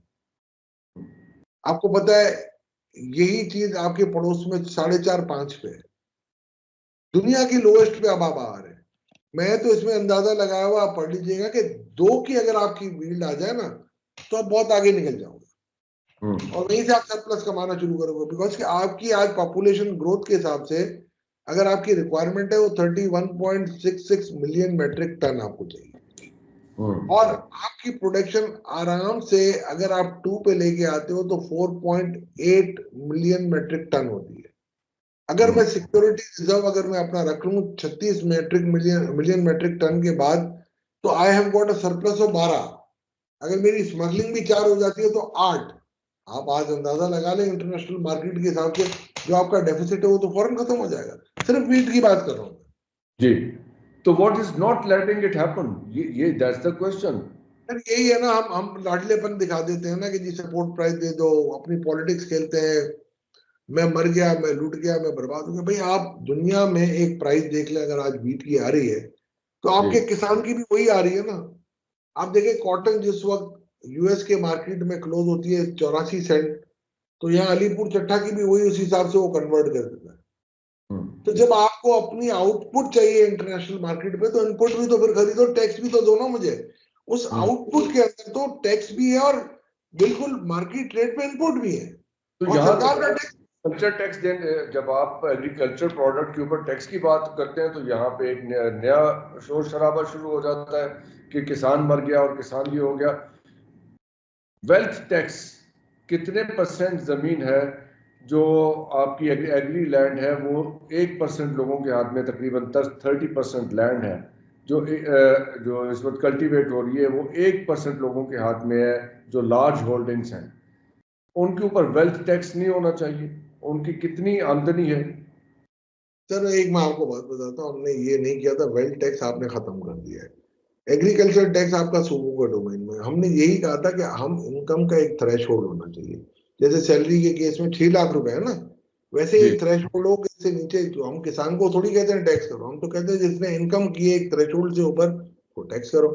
आपको पता है यही चीज आपके पड़ोस में 4.5-5 पे है। दुनिया की लोएस्ट पे अब आप आ रहे हैं। मैं तो इसमें अंदाजा लगाया हुआ, आप पढ़ लीजिएगा कि 2 की अगर आपकी यील्ड आ जाए ना, तो आप बहुत आगे निकल जाओगे, और वहीं से आप सरप्लस कमाना शुरू करोगे। बिकॉज कि आपकी आज पॉपुलेशन ग्रोथ के हिसाब से अगर आपकी रिक्वायरमेंट है वो 31.66 मिलियन मेट्रिक टन आपको चाहिए, और आपकी प्रोडक्शन आराम से अगर आप 2 पे लेके आते हो तो 4.8 मिलियन मेट्रिक टन होती है। अगर मैं सिक्योरिटी रिजर्व अगर मैं अपना रख लूं 36 मिलियन मेट्रिक टन के बाद, तो I have got a surplus of 12। अगर मेरी स्मगलिंग भी 4 हो जाती है तो 8। आप आज अंदाजा लगा लें इंटरनेशनल मार्केट के हिसाब से जो आपका डेफिसिट है वो तो फौरन खत्म हो जाएगा। सिर्फ वीट की बात कर रहा हूँ जी। तो what is not letting it happen, ये दैट्स द क्वेश्चन। सर। यही है ना, हम लाडलेपन दिखा देते हैं ना कि जी सपोर्ट प्राइस दे दो, अपनी पॉलिटिक्स खेलते हैं, मैं मर गया, मैं लूट गया, मैं बर्बाद हो गया। भाई आप दुनिया में एक प्राइस देख लें, अगर आज वीट की आ रही है तो आपके किसान की भी वही आ रही है ना। आप देखिए कॉटन जिस वक्त यूएस के मार्केट में क्लोज होती है 84 सेंट, तो यहाँ अलीपुर चट्टा की भी वही उस हिसाब से वो कन्वर्ट कर देता है। तो जब आपको अपनी आउटपुट चाहिए इंटरनेशनल मार्केट पे तो इनपुट भी तो फिर खरीदो, टैक्स भी तो दो ना मुझे। उस आउटपुट के अंदर तो टैक्स भी है और बिल्कुल मार्केट रेट पे इनपुट भी है। तो और यहाँ सरकार का टैक्स, कल्चर टैक्स देने, जब आप एग्रीकल्चर प्रोडक्ट के ऊपर टैक्स की बात करते हैं तो यहाँ पे एक नया शोर शराबा शुरू हो जाता है कि किसान मर गया और किसान ये हो गया। वेल्थ टैक्स, कितने % जमीन है जो आपकी एग्री लैंड है, वो 1% लोगों के हाथ में, तकरीबन 30% लैंड है जो जो इस वक्त कल्टीवेट हो रही है, वो 1% लोगों के हाथ में है जो लार्ज होल्डिंग्स हैं। उनके ऊपर वेल्थ टैक्स नहीं होना चाहिए? उनकी कितनी आमदनी है? सर एक मैं आपको बात बताता हूँ, हमने ये नहीं किया था, वेल्थ टैक्स आपने खत्म कर दिया है। एग्रीकल्चर टैक्स आपका सूबों का डोमेन में, हमने यही कहा था कि हम इनकम का एक थ्रेश होल्ड होना चाहिए। जैसे सैलरी के केस में 6 लाख रुपए है ना, वैसे जी एक थ्रेश होल्ड हो कि इससे नीचे। तो हम किसान को थोड़ी कहते हैं टैक्स करो, हम तो कहते हैं जिसने इनकम की एक थ्रेश होल्ड से ऊपर वो टैक्स करो।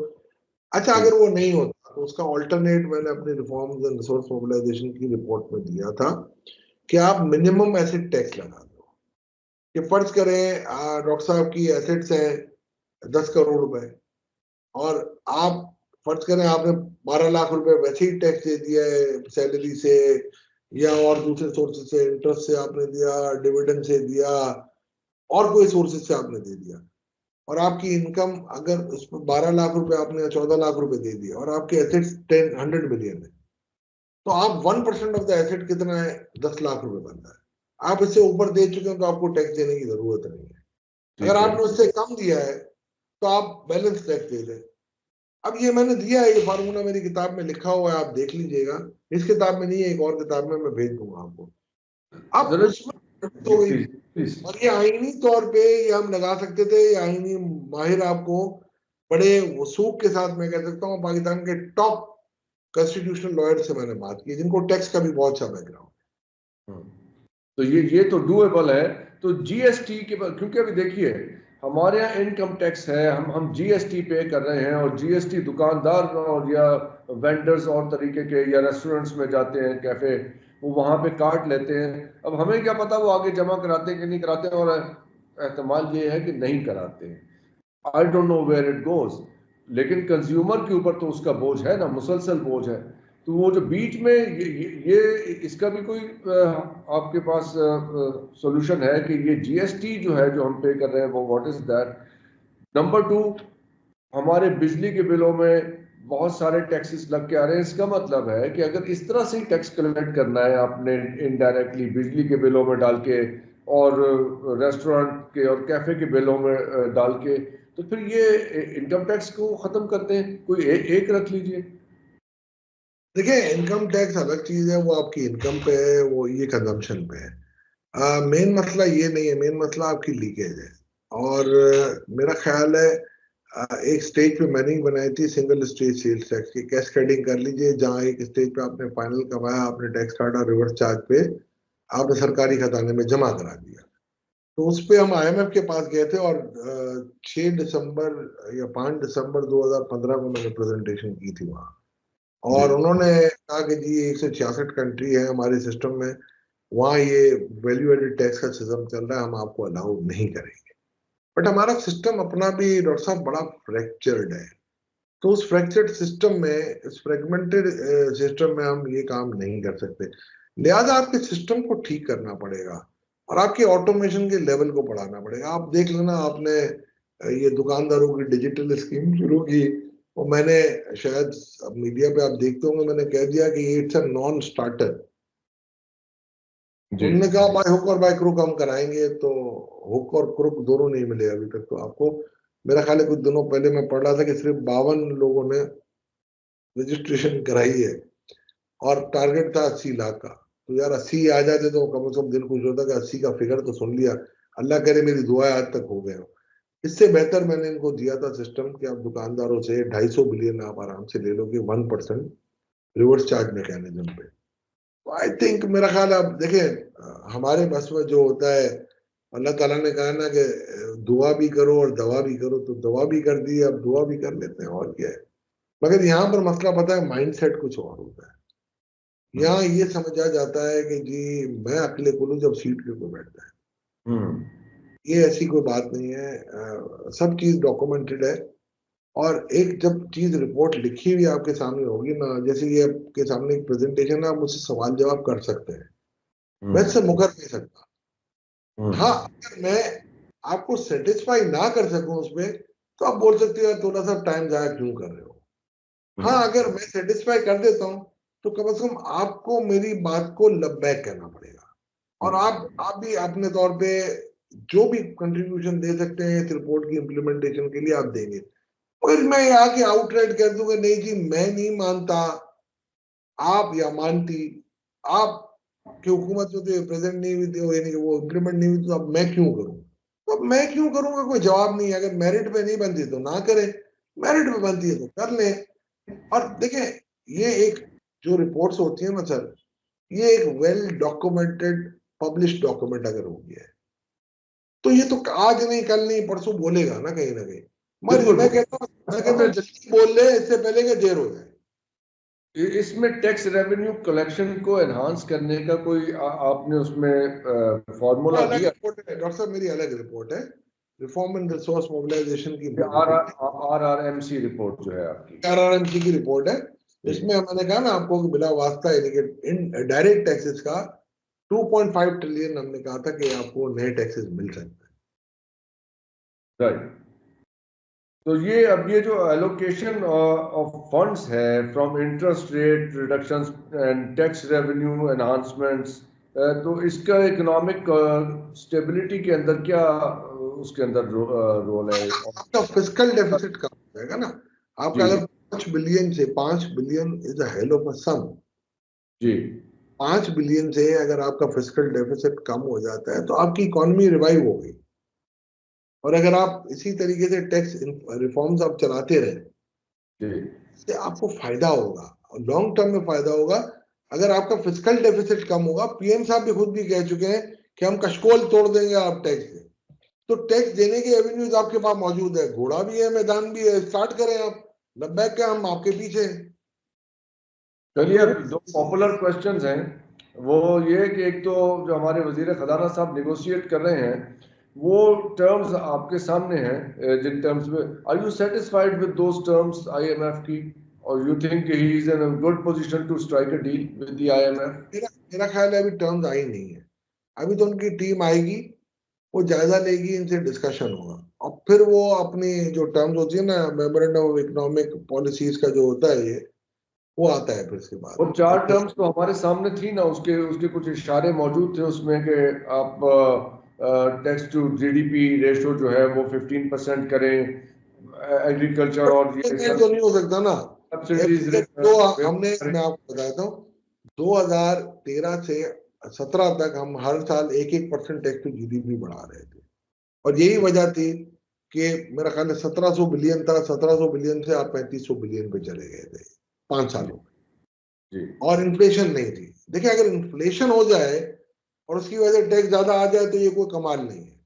अच्छा, जी अगर वो नहीं होता तो उसका ऑल्टरनेट मैंने अपनी रिफॉर्म्स एंड रिसोर्स मोबिलाइजेशन की रिपोर्ट में दिया था कि आप मिनिमम एसेट टैक्स लगा दो। कि फर्ज करें डॉक्टर साहब की एसेट्स है 10 करोड़ रुपए, और आप फर्ज करें आपने 12 लाख रुपए वैसे ही टैक्स दे दिया है सैलरी से या और दूसरे सोर्सेज से, इंटरेस्ट से आपने दिया, डिविडेंड से दिया, और कोई सोर्सेज से आपने दे दिया, और आपकी इनकम अगर उसमें 12 लाख रुपए आपने 14 लाख रुपए दे दिया और आपके एसेट्स 100 मिलियन है, तो आप 1% ऑफ द एसेट कितना है, 10 लाख रुपए बनता है। आप इससे ऊपर दे चुके हैं तो आपको टैक्स देने की जरूरत नहीं है। अगर ठीक है। आपने उससे कम दिया है तो आप बैलेंस टैक्स दे दें। अब ये मैंने दिया है, ये फार्मूला मेरी किताब में लिखा हुआ है, आप देख लीजिएगा। इस किताब में नहीं है, एक और किताब में मैं भेज दूंगा आपको। अब जरा उसमें तो प्लीज। और ये आईनी तौर पे ये हम लगा सकते थे, ये आईनी माहिर आपको बड़े वसूख के साथ मैं कह सकता हूँ पाकिस्तान के टॉप कॉन्स्टिट्यूशनल लॉयर से मैंने बात की जिनको टैक्स का भी बहुत अच्छा बैकग्राउंड। तो ये तो डूएबल है। तो जीएसटी के क्योंकि अभी देखिए हमारे यहाँ इनकम टैक्स है, हम जीएसटी पे कर रहे हैं, और जीएसटी दुकानदार और या वेंडर्स और तरीके के या रेस्टोरेंट्स में जाते हैं, कैफे, वो वहाँ पे काट लेते हैं। अब हमें क्या पता वो आगे जमा कराते हैं कि नहीं कराते हैं, और एहतमाल ये है कि नहीं कराते हैं। I don't know where it goes, लेकिन कंज्यूमर के ऊपर तो उसका बोझ है ना, मुसलसल बोझ है। तो वो जो बीच में ये इसका भी कोई आपके पास सॉल्यूशन है कि ये जीएसटी जो है जो हम पे कर रहे हैं वो व्हाट इज दैट? नंबर 2, हमारे बिजली के बिलों में बहुत सारे टैक्सेस लग के आ रहे हैं। इसका मतलब है कि अगर इस तरह से टैक्स कलेक्ट करना है आपने इनडायरेक्टली बिजली के बिलों में डाल के और रेस्टोरेंट के और कैफे के बिलों में डाल के, तो फिर ये इनकम टैक्स को खत्म करते हैं, कोई एक रख लीजिए। देखिए इनकम टैक्स अलग चीज है, वो आपकी इनकम पे है, वो ये कंजम्पशन पे है। मेन मसला ये नहीं है, मेन मसला आपकी लीकेज है। और मेरा ख्याल है एक स्टेज पे मैंने ही बनाई थी सिंगल स्टेज सेल्स टैक्स की, कैस्केडिंग कर लीजिए, जहां एक स्टेज पे आपने फाइनल कमाया, आपने टैक्स काटा, रिवर्स चार्ज पे आपने सरकारी खजाने में जमा करा दिया। तो उस पे हम आईएमएफ के पास गए थे और 6 दिसंबर या 5 दिसंबर 2015 को मैंने प्रेजेंटेशन की थी वहां। और उन्होंने कहा कि जी 166 कंट्री है हमारे सिस्टम में, वहाँ ये वैल्यू एडेड टैक्स का सिस्टम चल रहा है, हम आपको अलाउ नहीं करेंगे। बट हमारा सिस्टम अपना भी डॉक्टर साहब बड़ा फ्रैक्चर्ड है। तो उस फ्रैक्चर्ड सिस्टम में, इस फ्रेगमेंटेड सिस्टम में हम ये काम नहीं कर सकते। लिहाजा आपके सिस्टम को ठीक करना पड़ेगा और आपके ऑटोमेशन के लेवल को बढ़ाना पड़ेगा। आप देख लेना, आपने ये दुकानदारों की डिजिटल स्कीम शुरू की, और मैंने शायद मीडिया पे आप देखते होंगे मैंने कह दिया कि इट्स अ नॉन स्टार्टर। उन्होंने कहा बाय हुक और बाय क्रुक हम कराएंगे, तो हुक और क्रुक दोनों नहीं मिले अभी तक। तो आपको, मेरा ख्याल है कुछ दिनों पहले मैं पढ़ रहा था कि सिर्फ 52 लोगों ने रजिस्ट्रेशन कराई है और टारगेट था 80 लाख का। तो यार 80 आ जाते तो कम से कम दिल खुश होता कि 80 का फिगर तो सुन लिया, अल्लाह करे मेरी दुआएं आज तक हो गए हो। इससे बेहतर मैंने इनको दिया था सिस्टम कि आप दुकानदारों से 250 बिलियन आप आराम से ले लोगे 1% रिवर्स चार्ज मैकेनिज्म पे। आई थिंक मेरा ख्याल आप देखें हमारे बस में जो होता है, अल्लाह ताला ने कहा ना कि दुआ भी करो और दवा भी करो, तो दवा भी कर दी, अब दुआ भी कर लेते हैं और क्या है। मगर यहाँ पर मसला पता है माइंडसेट कुछ और होता है। यहाँ ये समझा जाता है कि जी मैं अकेले कुल्लू जब सीट के ऊपर बैठता है, ये ऐसी कोई बात नहीं है। सब चीज डॉक्यूमेंटेड है और एक जब चीज रिपोर्ट लिखी हुई आपके सामने होगी ना, जैसे ये आपके सामने एक प्रेजेंटेशन है, आप मुझसे सवाल जवाब कर सकते हैं, मैं इससे मुकर नहीं सकता। हाँ, अगर मैं आपको सेटिस्फाई ना कर सकूं उसमें तो आप बोल सकते हो थोड़ा सा टाइम जाया क्यों कर रहे हो। हाँ, अगर मैं सेटिस्फाई कर देता हूं तो कम से कम आपको मेरी बात को लबैक कहना पड़ेगा और आप भी अपने तौर पे जो भी कंट्रीब्यूशन दे सकते हैं इस रिपोर्ट की इम्प्लीमेंटेशन के लिए आप देंगे। और मैं यहाँ के आउटराइट कर दूंगा नहीं जी मैं नहीं मानता, आप या मानती आप की हुकूमत में तो प्रेजेंट नहीं हुई थी, यानी कि वो इम्प्लीमेंट नहीं हुई, तो अब मैं क्यों करूं? तो अब मैं क्यों करूंगा कोई जवाब नहीं है। अगर मेरिट पे नहीं बनती तो ना करें, मेरिट पे बनती है तो कर लें। और देखें ये एक जो रिपोर्ट्स होती है ना सर, ये एक वेल डॉक्यूमेंटेड पब्लिश डॉक्यूमेंट अगर हो गया है तो ये तो आज नहीं कल नहीं परसों बोलेगा ना कहीं ना कहीं। मगर मैं कहता हूँ जल्दी बोल ले इससे पहले कि देर हो जाए। इसमें टैक्स रेवेन्यू कलेक्शन को एनहांस करने का कोई आपने उसमें फॉर्मूला दिया? डॉक्टर साहब मेरी अलग रिपोर्ट है, रिफॉर्म एंड रिसोर्स मोबिलाइजेशन की RRMC रिपोर्ट जो है आपकी, RRMC की रिपोर्ट है। इसमें मैंने कहा ना आपको बिला वास्ता इन डायरेक्ट टैक्सेस का 2.5 ट्रिलियन हमने कहा था कि आपको नए टैक्सेस मिल सकते हैं। राइट। तो ये अब ये जो एलोकेशन ऑफ फंड्स है from interest rate reductions and tax revenue enhancements, तो इसका इकोनॉमिक स्टेबिलिटी के अंदर क्या उसके अंदर रोल है? आपका फिस्कल डेफिसिट कम हो जाएगा ना। आपका अगर 5 बिलियन से 5 billion is a hell of a sum जी। 5 बिलियन से अगर आपका फिस्कल डेफिसिट कम हो जाता है तो आपकी इकोनॉमी रिवाइव हो गई। और अगर आप इसी तरीके से टैक्स रिफॉर्म्स आप चलाते रहे इससे आपको फायदा होगा और लॉन्ग टर्म में फायदा होगा। अगर आपका फिस्कल डेफिसिट कम होगा, पीएम साहब भी खुद भी कह चुके हैं कि हम कशकोल तोड़ देंगे आप टैक्स से, तो टैक्स देने के एवेन्यूज आपके पास मौजूद है, घोड़ा भी है, मैदान भी है, स्टार्ट करें आप, लब्बैक के हम आपके पीछे हैं। चलिए दो पॉपुलर क्वेश्चंस हैं, वो ये कि एक तो जो हमारे वजीर खजाना साहब नेगोशिएट कर रहे हैं वो टर्म्स आपके सामने हैं, जिन टर्म्स में are you satisfied with those terms IMF की, और you think he is in a good position to strike a deal with the IMF? मेरा ख्याल है अभी टर्म्स आई नहीं है, अभी तो उनकी टीम आएगी, वो जायजा लेगी, इनसे डिस्कशन होगा और फिर वो अपनी जो टर्म्स होती है ना मेमोरेंडम ऑफ इकोनॉमिक पॉलिसीज का जो होता है ये वो आता है फिर इसके बाद। वो 4 टर्म्स तो हमारे सामने थी ना, उसके कुछ इशारे मौजूद थे उसमें कि आप टैक्स टू GDP रेशो जो है वो 15% करें, एग्रीकल्चर और ये तो नहीं हो सकता ना। तो हमने मैं आपको बताता हूँ 2013 से 17 तक हम हर साल 1% टैक्स टू GDP बढ़ा रहे थे और यही वजह थी कि मेरा ख्याल है 1700 बिलियन था, 1700 बिलियन से आप 3500 बिलियन पे चले गए थे 5 सालों में और इन्फ्लेशन नहीं थी। देखिए अगर इन्फ्लेशन हो जाए और उसकी वजह से टैक्स ज्यादा आ जाए तो ये कोई कमाल नहीं है।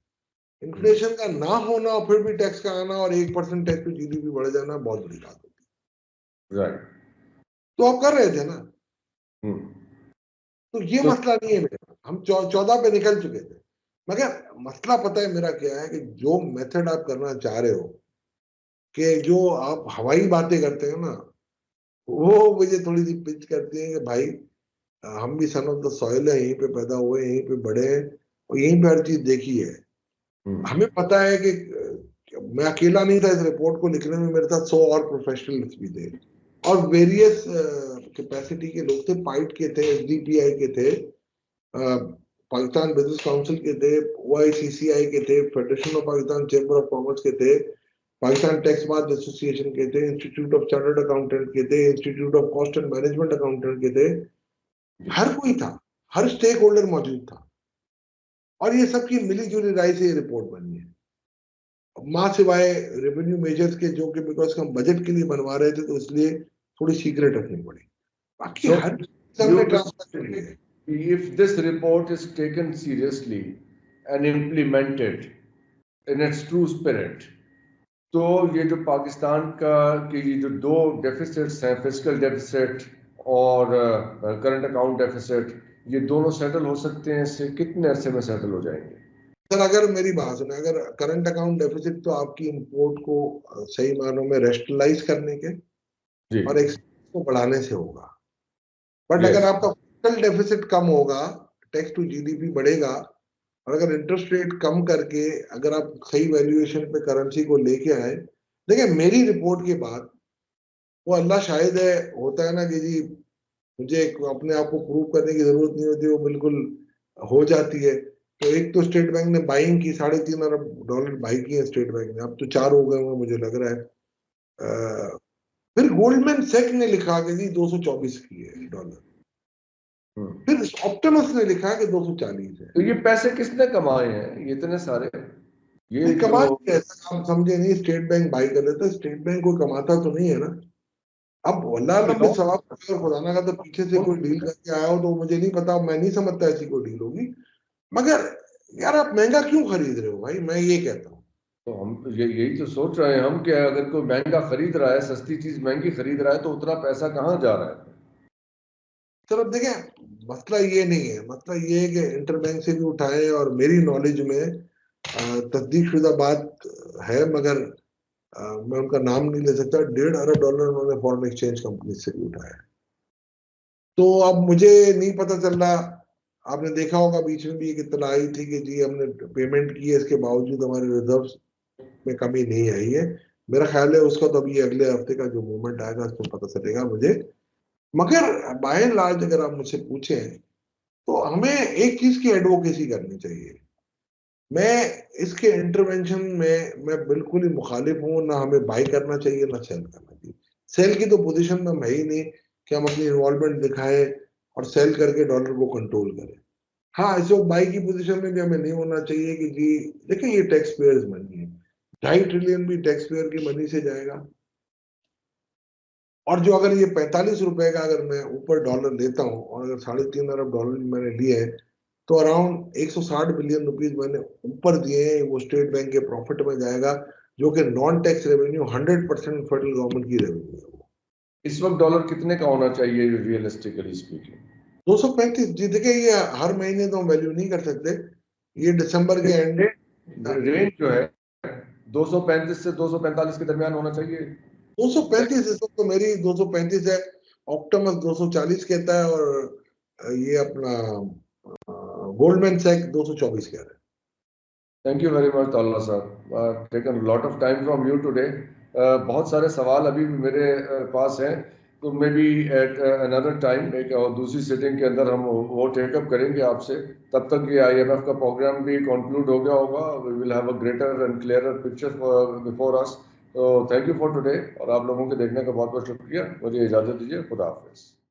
इन्फ्लेशन का ना होना और फिर भी टैक्स का आना और 1% टैक्स टू GDP बढ़ जाना बहुत बड़ी बात होती है। राइट। तो आप कर रहे थे ना, तो ये मसला नहीं है मेरा, हम 14 पे निकल चुके थे। मगर मसला पता है मेरा क्या है कि जो मेथड आप करना चाह रहे हो कि जो आप हवाई बातें करते हैं ना वो मुझे थोड़ी सी पिच करती है कि भाई हम भी सन ऑफ द सॉइल है, यहीं पे पैदा हुए, यहीं पे बड़े हैं और यहीं पे हर चीज देखी है। हमें पता है कि मैं अकेला नहीं था इस रिपोर्ट को लिखने में, मेरे साथ 100 और प्रोफेशनल्स भी थे और वेरियस कैपेसिटी के लोग थे, पाइट के थे, SDPI के थे, पाकिस्तान बिजनेस काउंसिल के थे, OICCI के थे, federation of Pakistan chamber of commerce के थे, पाकिस्तान टैक्स बार एसोसिएशन के थे, इंस्टीट्यूट ऑफ चार्टर्ड अकाउंटेंट के थे, institute of cost and management accountant के थे, हर कोई था, हर स्टेक होल्डर मौजूद था, और ये सबकी मिलीजुली राय से ये रिपोर्ट बनी है। मां सिवाय रेवेन्यू मेजर्स के, जो कि बिकॉज हम बजट के लिए बनवा रहे थे तो इसलिए थोड़ी सीक्रेट रखनी पड़ी, बाकी So, हर सबने ट्रांसफर किया है। if this report is taken seriously and implemented in its true spirit, तो ये जो पाकिस्तान का कि ये जो दो डेफिसिट्स हैं, फिस्कल डेफिसिट और करंट अकाउंट डेफिसिट, ये दोनों सेटल हो सकते हैं। इससे कितने अरसे में सेटल हो जाएंगे? सर अगर मेरी बात सुने, अगर करंट अकाउंट डेफिसिट तो आपकी इंपोर्ट को सही मानों में रेस्टलाइज करने के और एक्सपोर्ट को बढ़ाने से होगा, बट अगर आपका फिस्कल डेफिसिट कम होगा, टैक्स टू जीडीपी बढ़ेगा, और अगर इंटरेस्ट रेट कम करके अगर आप सही वैल्यूएशन पे करेंसी को लेके आए, देखिए मेरी रिपोर्ट के बाद वो अल्लाह शाहिद है, होता है ना कि जी मुझे अपने आप को प्रूव करने की जरूरत नहीं होती, वो बिल्कुल हो जाती है। तो एक तो स्टेट बैंक ने बाइंग की, $3.5 अरब बाई किए स्टेट बैंक ने, अब तो 4 हो गए होंगे मुझे लग रहा है। फिर गोल्डमैन सैक ने लिखा कि जी 224 की है डॉलर, फिर ऑप्टिमस ने लिखा कि 240 है। तो ये पैसे किसने कमाए हैं, ये इतने सारे? ये कमा आप समझे नहीं, स्टेट बैंक बाई कर लेता, स्टेट बैंक कोई कमाता तो नहीं है ना। अब वल्लाह लंबे सवाब खुदा ना का तो पीछे से कोई डील करके आया हो तो मुझे नहीं पता, मैं नहीं समझता ऐसी कोई डील होगी, मगर यार आप महंगा क्यों खरीद रहे हो भाई, मैं ये कहता हूँ। तो हम यही तो सोच रहे हैं हम कि अगर कोई महंगा खरीद रहा है, सस्ती चीज महंगी खरीद रहा है, तो उतना पैसा कहाँ जा रहा है? सर अब देखें, मसला ये नहीं है, मसला ये है कि इंटरबैंक से भी उठाए, और मेरी नॉलेज में तस्दीक शुदा बात है, मगर मैं उनका नाम नहीं ले सकता, $1.5 अरब उन्होंने फॉरेन एक्सचेंज कंपनी से भी उठाया। तो अब मुझे नहीं पता चल रहा, आपने देखा होगा बीच में भी एक इत्तला आई थी कि जी हमने पेमेंट की है, इसके बावजूद हमारे रिजर्व्स में कमी नहीं आई है। मेरा ख्याल है उसका तो अभी अगले हफ्ते का जो मूवमेंट आएगा उसमें पता चलेगा मुझे, मगर बाय एंड लार्ज अगर आप मुझसे पूछें तो हमें एक चीज की एडवोकेसी करनी चाहिए। मैं इसके इंटरवेंशन में मैं बिल्कुल ही मुखालिफ हूं, ना हमें बाई करना चाहिए ना सेल करना चाहिए। सेल की तो पोजीशन में हम है ही नहीं कि हम अपनी इन्वॉल्वमेंट दिखाएं और सेल करके डॉलर को कंट्रोल करें। हाँ, इस वक्त बाई की पोजीशन में भी हमें नहीं होना चाहिए कि जी देखिए ये टैक्स पेयर्स मनी है, 2.5 ट्रिलियन भी टैक्स पेयर की मनी से जाएगा, और जो अगर ये 45 रुपए का अगर मैं ऊपर डॉलर लेता हूँ और अगर $3.5 अरब मैंने लिए हैं, तो अराउंड 160 बिलियन रुपीस मैंने ऊपर दिए हैं, वो स्टेट बैंक के प्रॉफिट में जाएगा, जो कि non tax revenue 100% federal government की रेवेन्यू है। इस वक्त डॉलर कितने का होना चाहिए रियलिस्टिकली स्पीकिंग? 235 जी। देखिए ये हर महीने तो हम वैल्यू नहीं कर सकते, ये दिसंबर के एंड रेंज जो है 235 से 245 के दरमियान होना चाहिए। 235 इस वक्त तो मेरी 235 है, ऑप्टिमस 240 कहता है, और ये अपना गोल्डमैन सैक 224 कह रहे हैं। थैंक यू वेरी मच ताल्ला साहब, taken lot of time from you today. बहुत सारे सवाल अभी भी मेरे पास हैं, तो may be at another time एक और दूसरी सिटिंग के अंदर हम वो टेकअप करेंगे आपसे। तब तक ये IMF का प्रोग्राम भी कंक्लूड हो गया होगा। We will have a greater and clearer picture before us. तो थैंक यू फॉर टुडे, और आप लोगों के देखने का बहुत बहुत शुक्रिया। मुझे इजाज़त दीजिए, खुदा हाफिज़।